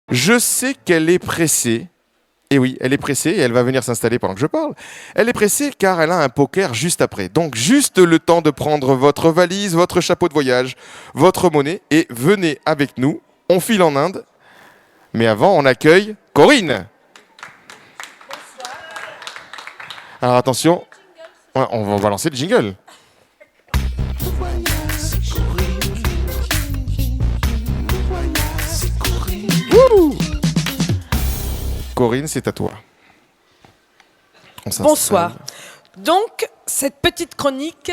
Je sais qu'elle est pressée. Et oui, elle est pressée et elle va venir s'installer pendant que je parle. Elle est pressée car elle a un poker juste après. Donc juste le temps de prendre votre valise, votre chapeau de voyage, votre monnaie et venez avec nous. On file en Inde. Mais avant, on accueille Corinne. Alors attention, ouais, on va lancer le jingle. Wouh! Corinne, c'est à toi. Bonsoir. Donc, cette petite chronique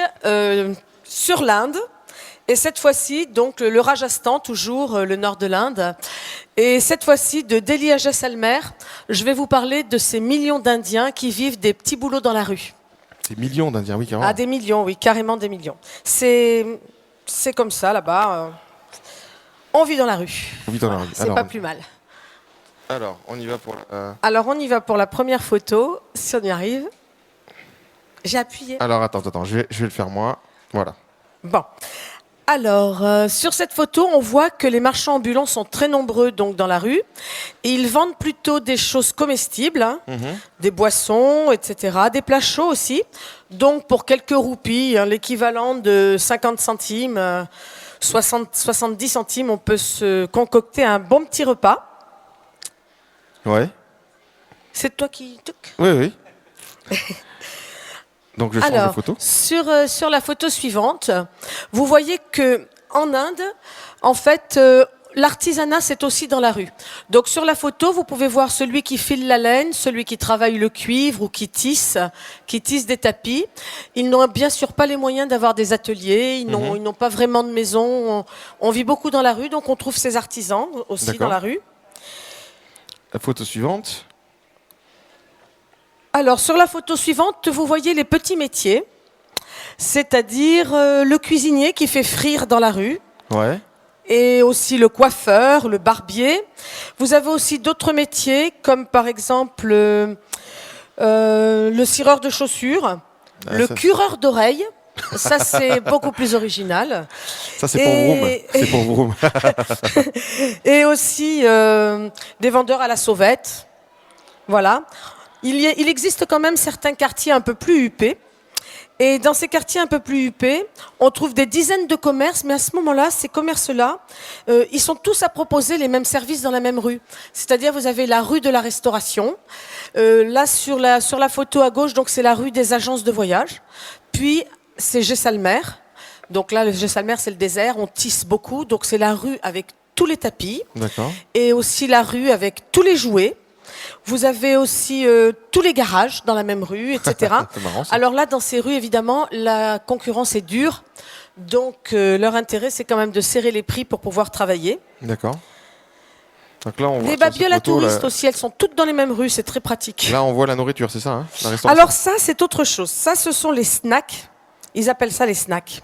sur l'Inde. Et cette fois-ci, donc, le Rajasthan, toujours le nord de l'Inde. Et cette fois-ci, de Delhi à Jaisalmer, je vais vous parler de ces millions d'Indiens qui vivent des petits boulots dans la rue. Des millions d'Indiens, oui, carrément. Ah, des millions, oui, carrément des millions. C'est comme ça, là-bas. On vit dans la rue. On vit dans la rue. C'est pas plus mal. Alors, on y va pour... Alors, on y va pour la première photo, si on y arrive. J'ai appuyé. Alors, attends, je vais le faire moi. Voilà. Bon. Alors, sur cette photo, on voit que les marchands ambulants sont très nombreux donc dans la rue. Et ils vendent plutôt des choses comestibles, hein, des boissons, etc., des plats chauds aussi. Donc, pour quelques roupies, hein, l'équivalent de 50 centimes, 70 centimes, on peut se concocter un bon petit repas. Ouais. C'est toi qui... Oui. Donc je change de Alors, photo. sur la photo suivante, vous voyez que en Inde, en fait, l'artisanat c'est aussi dans la rue. Donc sur la photo, vous pouvez voir celui qui file la laine, celui qui travaille le cuivre ou qui tisse des tapis. Ils n'ont bien sûr pas les moyens d'avoir des ateliers. Ils n'ont pas vraiment de maison. On vit beaucoup dans la rue, donc on trouve ces artisans aussi dans la rue. La photo suivante. Alors, sur la photo suivante, vous voyez les petits métiers, c'est-à-dire le cuisinier qui fait frire dans la rue, Ouais. et aussi le coiffeur, le barbier. Vous avez aussi d'autres métiers, comme par exemple le cireur de chaussures, le cureur d'oreilles. Ça, c'est beaucoup plus original. Ça, c'est pour Vroom. C'est pour Vroom. Et aussi des vendeurs à la sauvette. Voilà. Il existe quand même certains quartiers un peu plus huppés. Et dans ces quartiers un peu plus huppés, on trouve des dizaines de commerces, mais à ce moment-là, ces commerces-là, ils sont tous à proposer les mêmes services dans la même rue. C'est-à-dire, vous avez la rue de la restauration. Là, sur la photo à gauche, donc c'est la rue des agences de voyage. Puis, c'est Jaisalmer. Donc là, le Jaisalmer, c'est le désert. On tisse beaucoup. Donc, c'est la rue avec tous les tapis. D'accord. Et aussi la rue avec tous les jouets. Vous avez aussi tous les garages dans la même rue, etc. C'est marrant, ça. Alors là, dans ces rues, évidemment, la concurrence est dure. Donc, leur intérêt, c'est quand même de serrer les prix pour pouvoir travailler. D'accord. Donc là, on voit Les sur babioles cette à photo, touristes là, aussi, elles sont toutes dans les mêmes rues, c'est très pratique. là, on voit la nourriture, c'est ça, hein, la restauration. Alors ça, c'est autre chose. Ça, ce sont les snacks. Ils appellent ça les snacks.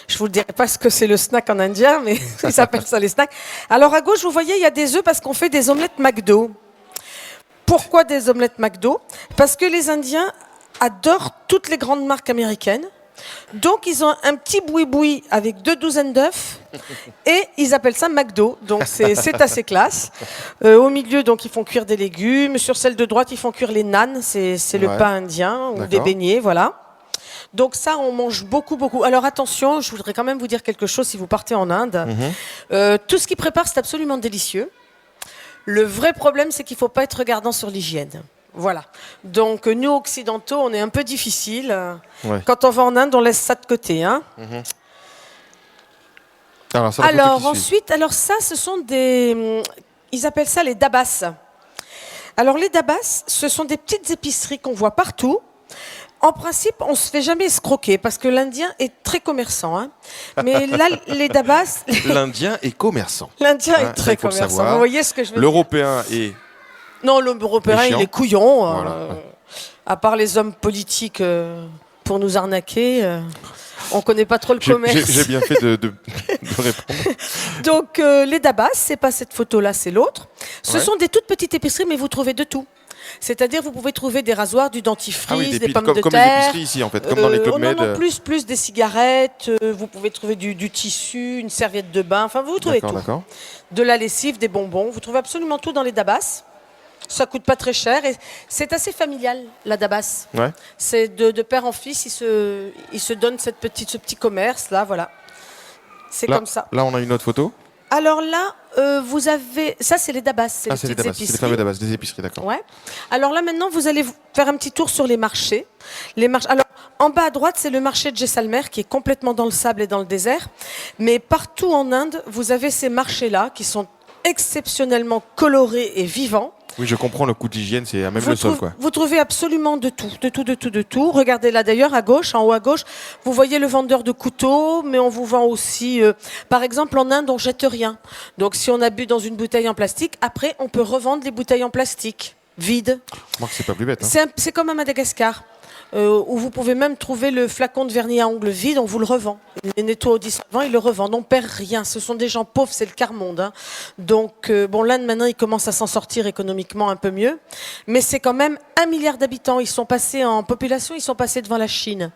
Je vous le dirai pas ce que c'est le snack en indien, mais ils appellent ça les snacks. Alors à gauche, vous voyez, il y a des œufs parce qu'on fait des omelettes McDo. Pourquoi des omelettes McDo? Parce que les Indiens adorent toutes les grandes marques américaines. Donc, ils ont un petit boui-boui avec 2 douzaines d'œufs et ils appellent ça McDo. Donc, c'est assez classe. Au milieu, donc, ils font cuire des légumes. Sur celle de droite, ils font cuire les naans. C'est le pain indien ou des beignets, voilà. Donc ça, on mange beaucoup, beaucoup. Alors attention, je voudrais quand même vous dire quelque chose si vous partez en Inde. Tout ce qu'ils préparent, c'est absolument délicieux. Le vrai problème, c'est qu'il ne faut pas être regardant sur l'hygiène. Voilà. Donc, nous, occidentaux, on est un peu difficiles. Ouais. Quand on va en Inde, on laisse ça de côté. Hein. Alors, ça, la photo Alors, qui suit. ensuite, ça, ce sont des... Ils appellent ça les dabas. Alors, les dabas, ce sont des petites épiceries qu'on voit partout. En principe, on ne se fait jamais escroquer parce que l'Indien est très commerçant. Hein. Mais là, les dabas... L'Indien est commerçant. L'Indien Hein, est très il faut le commerçant. savoir. Vous voyez ce que je veux dire? L'Européen est... Non, l'Européen, chiant. il est couillon. Voilà. À part les hommes politiques pour nous arnaquer, on ne connaît pas trop le J'ai commerce. j'ai bien fait de répondre. Donc, les dabas, c'est pas cette photo-là, c'est l'autre. Ce Ouais. sont des toutes petites épiceries, mais vous trouvez de tout. C'est-à-dire, vous pouvez trouver des rasoirs, du dentifrice, des pommes de comme les terre. épiceries ici, en fait, comme dans les Club Med. Non, plus des cigarettes. Vous pouvez trouver du tissu, une serviette de bain. Enfin, vous trouvez tout. D'accord. De la lessive, des bonbons. Vous trouvez absolument tout dans les Dabas. Ça coûte pas très cher et c'est assez familial, la Dabas. Ouais. C'est de père en fils, ils se donnent ce petit commerce là, voilà. C'est comme ça. Là, on a une autre photo. Alors là, vous avez... Ça, c'est les Dabas, c'est C'est les Dabas, c'est les fameux Dabas, des épiceries, d'accord. Ouais. Alors là, maintenant, vous allez faire un petit tour sur les marchés. Alors, en bas à droite, c'est le marché de Jaisalmer qui est complètement dans le sable et dans le désert. Mais partout en Inde, vous avez ces marchés-là qui sont exceptionnellement colorés et vivants. Oui, je comprends, le coût d'hygiène, c'est à même le sol, quoi. Vous trouvez absolument de tout. Regardez là d'ailleurs, à gauche, en haut à gauche, vous voyez le vendeur de couteaux, mais on vous vend aussi... par exemple, en Inde, on jette rien. Donc si on a bu dans une bouteille en plastique, après, on peut revendre les bouteilles en plastique, vides. Je crois que c'est pas plus bête. Hein. C'est comme à Madagascar. Où vous pouvez même trouver le flacon de vernis à ongles vide, on vous le revend. Les nettoie au dissolvant, ils le revendent. On perd rien. Ce sont des gens pauvres, c'est le quart-monde. Hein. Donc, l'Inde, maintenant, ils commencent à s'en sortir économiquement un peu mieux. Mais c'est quand même 1 milliard d'habitants. Ils sont passés en population, ils sont passés devant la Chine.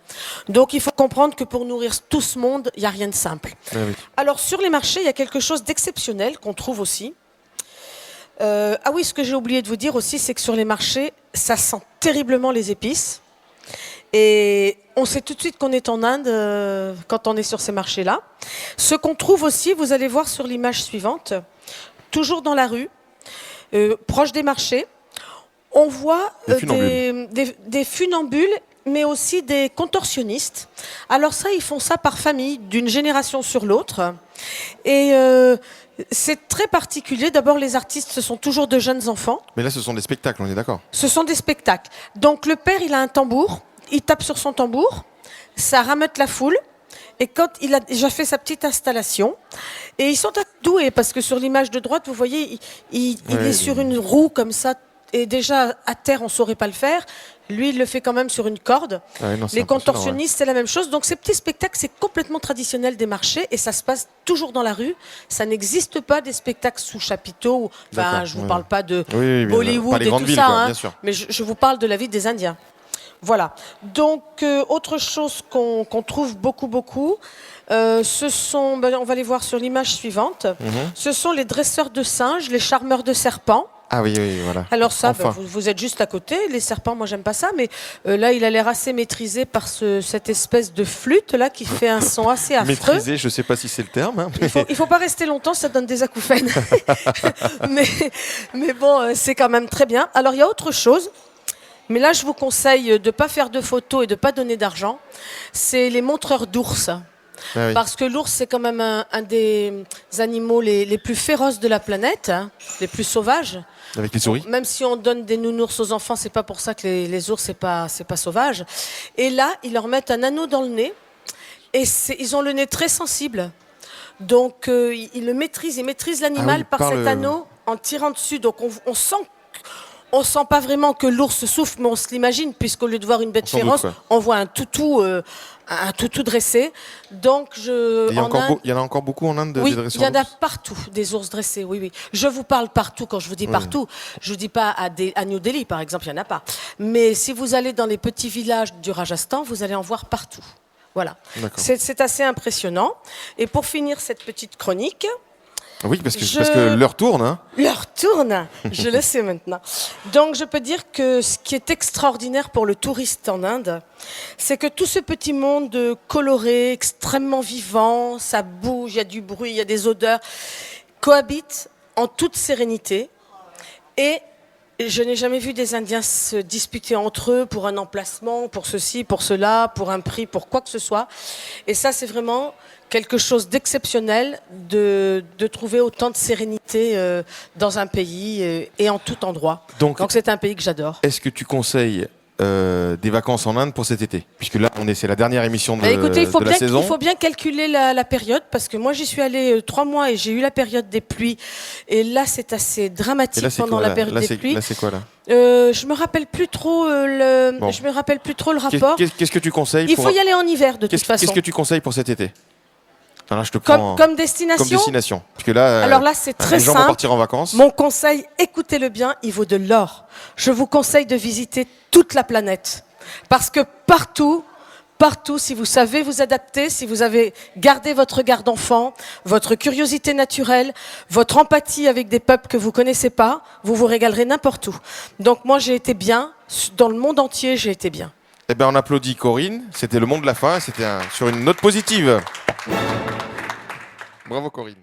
Donc, il faut comprendre que pour nourrir tout ce monde, il n'y a rien de simple. Oui. Alors, sur les marchés, il y a quelque chose d'exceptionnel qu'on trouve aussi. Oui, ce que j'ai oublié de vous dire aussi, c'est que sur les marchés, ça sent terriblement les épices. Et on sait tout de suite qu'on est en Inde quand on est sur ces marchés-là. Ce qu'on trouve aussi, vous allez voir sur l'image suivante, toujours dans la rue, proche des marchés, on voit des funambules, mais aussi des contorsionnistes. Alors ça, ils font ça par famille, d'une génération sur l'autre. Et c'est très particulier. D'abord, les artistes, ce sont toujours de jeunes enfants. Mais là, ce sont des spectacles, on est d'accord. Ce sont des spectacles. Donc le père, il a un tambour. Il tape sur son tambour, ça rameute la foule. Et quand il a déjà fait sa petite installation, et ils sont doués parce que sur l'image de droite, vous voyez, il est sur une roue comme ça, et déjà à terre, on ne saurait pas le faire. Lui, il le fait quand même sur une corde. Les contorsionnistes, c'est la même chose. Donc ces petits spectacles, c'est complètement traditionnel des marchés et ça se passe toujours dans la rue. Ça n'existe pas des spectacles sous chapiteau. Enfin, je ne vous parle pas de Bollywood et tout ça, hein, mais je vous parle de la vie des Indiens. Voilà. Donc, autre chose qu'on trouve beaucoup, ce sont, on va les voir sur l'image suivante, ce sont les dresseurs de singes, les charmeurs de serpents. Ah oui, voilà. Alors ça, vous êtes juste à côté. Les serpents, moi, j'aime pas ça, mais là, il a l'air assez maîtrisé par cette espèce de flûte là qui fait un son assez affreux. Maîtrisé, je sais pas si c'est le terme. Hein, mais... Il faut pas rester longtemps, ça donne des acouphènes. mais bon, c'est quand même très bien. Alors, il y a autre chose. Mais là, je vous conseille de ne pas faire de photos et de ne pas donner d'argent. C'est les montreurs d'ours. Ah oui. Parce que l'ours, c'est quand même un des animaux les plus féroces de la planète, hein, les plus sauvages. Avec les souris. Même si on donne des nounours aux enfants, c'est pas pour ça que les ours, c'est pas sauvage. Et là, ils leur mettent un anneau dans le nez. Et ils ont le nez très sensible. Donc, ils le maîtrisent. Ils maîtrisent l'animal par cet anneau en tirant dessus. Donc, on sent pas vraiment que l'ours souffre, mais on se l'imagine, puisqu'au lieu de voir une bête féroce, on voit un toutou dressé. Donc, il y en a encore beaucoup en Inde, des dresseurs d'ours. Il y en a partout, des ours dressés, oui. Je vous parle partout, quand je vous dis partout, je ne dis pas à New Delhi, par exemple, il n'y en a pas. Mais si vous allez dans les petits villages du Rajasthan, vous allez en voir partout. Voilà. C'est assez impressionnant. Et pour finir cette petite chronique... Oui, parce que l'heure tourne. Hein. L'heure tourne, je le sais maintenant. Donc, je peux dire que ce qui est extraordinaire pour le touriste en Inde, c'est que tout ce petit monde coloré, extrêmement vivant, ça bouge, il y a du bruit, il y a des odeurs, cohabite en toute sérénité. Et je n'ai jamais vu des Indiens se disputer entre eux pour un emplacement, pour ceci, pour cela, pour un prix, pour quoi que ce soit. Et ça, c'est vraiment... quelque chose d'exceptionnel de trouver autant de sérénité dans un pays et en tout endroit. Donc c'est un pays que j'adore. Est-ce que tu conseilles des vacances en Inde pour cet été? Puisque là, c'est la dernière émission de la saison. Il faut bien calculer la période, parce que moi, j'y suis allée 3 mois et j'ai eu la période des pluies. Et là, c'est assez dramatique pendant la période des pluies. Là, c'est quoi, là? Je me rappelle plus trop le rapport. Qu'est-ce que tu conseilles? Il faut y aller en hiver, de toute façon. Qu'est-ce que tu conseilles pour cet été? Alors, je te prends Comme destination. comme destination. Parce que là, Alors là, c'est très les gens vont simple. partir en vacances. Mon conseil, écoutez-le bien, il vaut de l'or. Je vous conseille de visiter toute la planète. Parce que partout, si vous savez vous adapter, si vous avez gardé votre regard d'enfant, votre curiosité naturelle, votre empathie avec des peuples que vous connaissez pas, vous vous régalerez n'importe où. Donc moi, j'ai été bien. Dans le monde entier, j'ai été bien. Eh bien, on applaudit Corinne. C'était le mot de la fin. C'était sur une note positive. Bravo Corinne.